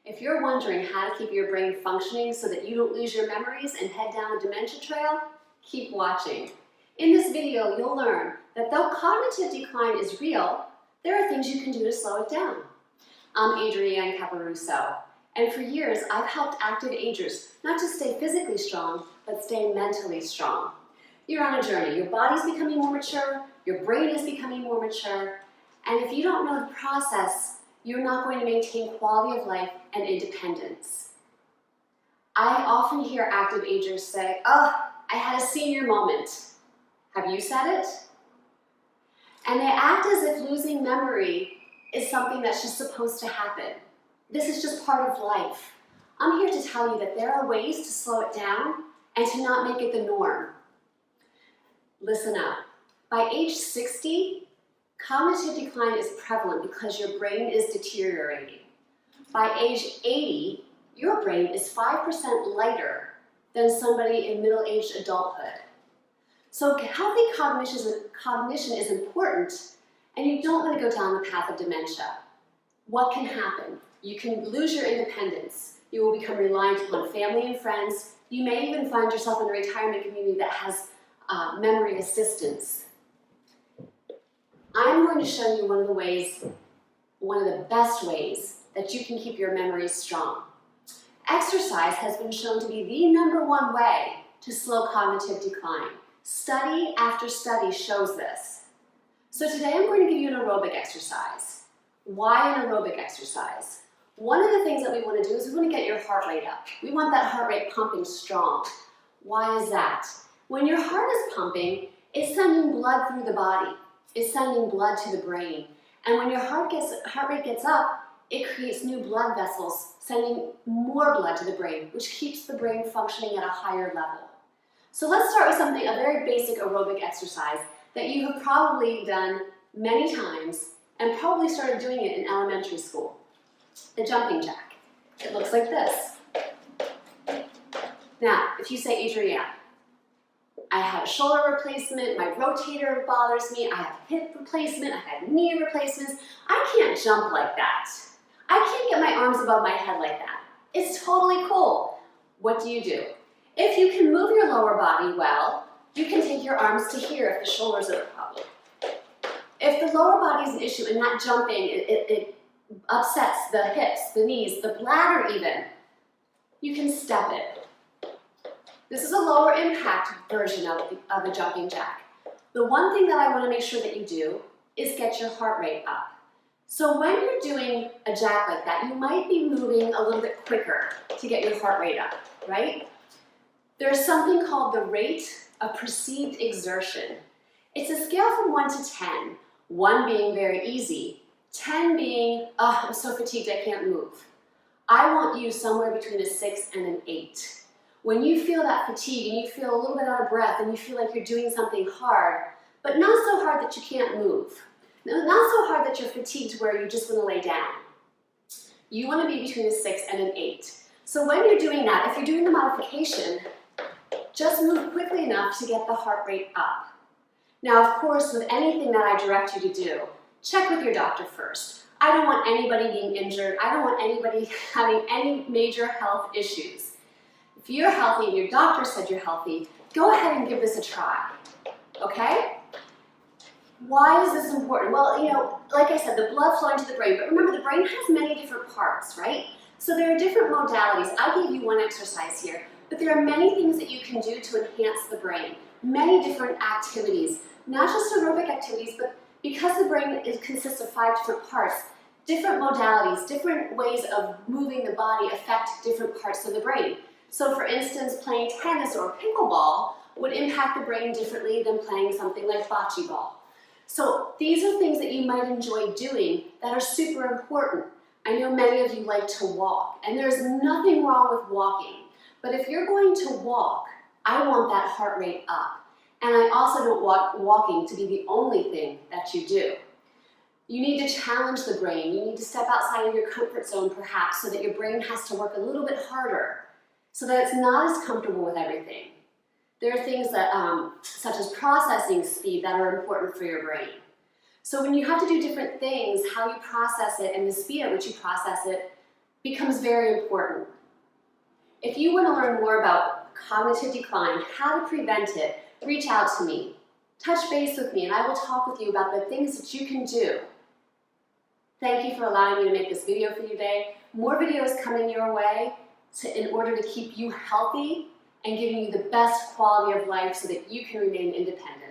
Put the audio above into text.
If you're wondering how to keep your brain functioning so that you don't lose your memories and head down a dementia trail, keep watching. In this video, you'll learn that though cognitive decline is real, there are things you can do to slow it down. I'm Adrienne Caparuso, and for years I've helped active agers not just stay physically strong, but stay mentally strong. You're on a journey. Your body's becoming more mature, your brain is becoming more mature, and if you don't know the process, you're not going to maintain quality of life and independence. I often hear active agers say, "Oh, I had a senior moment." Have you said it? And they act as if losing memory is something that's just supposed to happen. This is just part of life. I'm here to tell you that there are ways to slow it down and to not make it the norm. Listen up. By age 60, cognitive decline is prevalent because your brain is deteriorating. By age 80, your brain is 5% lighter than somebody in middle-aged adulthood. So healthy cognition is important, and you don't want to go down the path of dementia. What can happen? You can lose your independence. You will become reliant upon family and friends. You may even find yourself in a retirement community that has memory assistance. I'm going to show you one of the best ways that you can keep your memories strong. Exercise has been shown to be the #1 way to slow cognitive decline. Study after study shows this. So today I'm going to give you an aerobic exercise. Why an aerobic exercise? One of the things that we want to do is we want to get your heart rate up. We want that heart rate pumping strong. Why is that? When your heart is pumping, it's sending blood through the body. It's sending blood to the brain. And when your heart rate gets up, it creates new blood vessels, sending more blood to the brain, which keeps the brain functioning at a higher level. So let's start with a very basic aerobic exercise that you have probably done many times and probably started doing it in elementary school. The jumping jack. It looks like this. Now, if you say, "Adrienne, I had a shoulder replacement, my rotator bothers me, I have hip replacement, I had knee replacements, I can't jump like that. I can't get my arms above my head like that." It's totally cool. What do? If you can move your lower body well, you can take your arms to here if the shoulders are a problem. If the lower body is an issue and not jumping, it upsets the hips, the knees, the bladder even, you can step it. This is a lower impact version of a jumping jack. The one thing that I want to make sure that you do is get your heart rate up. So when you're doing a jack like that, you might be moving a little bit quicker to get your heart rate up, right? There's something called the rate of perceived exertion. It's a scale from 1 to 10, 1 being very easy, 10 being, "Oh, I'm so fatigued I can't move." I want you somewhere between a 6 and an 8. When you feel that fatigue and you feel a little bit out of breath and you feel like you're doing something hard, but not so hard that you can't move, not so hard that you're fatigued where you just want to lay down, you want to be between a 6 and an 8. So when you're doing that, if you're doing the modification, just move quickly enough to get the heart rate up. Now, of course, with anything that I direct you to do, check with your doctor first. I don't want anybody being injured. I don't want anybody having any major health issues. If you're healthy and your doctor said you're healthy, go ahead and give this a try, okay? Why is this important? Well, like I said, the blood flowing to the brain, but remember the brain has many different parts, right? So there are different modalities. I gave you one exercise here, but there are many things that you can do to enhance the brain, many different activities, not just aerobic activities, but because the brain consists of 5 different parts, different modalities, different ways of moving the body affect different parts of the brain. So for instance, playing tennis or pickleball would impact the brain differently than playing something like bocce ball. So these are things that you might enjoy doing that are super important. I know many of you like to walk, and there's nothing wrong with walking. But if you're going to walk, I want that heart rate up. And I also don't want walking to be the only thing that you do. You need to challenge the brain. You need to step outside of your comfort zone perhaps so that your brain has to work a little bit harder, so that it's not as comfortable with everything. There are things that, such as processing speed, that are important for your brain. So when you have to do different things, how you process it and the speed at which you process it becomes very important. If you want to learn more about cognitive decline, how to prevent it, reach out to me. Touch base with me and I will talk with you about the things that you can do. Thank you for allowing me to make this video for you today. More videos coming your way in order to keep you healthy and giving you the best quality of life so that you can remain independent.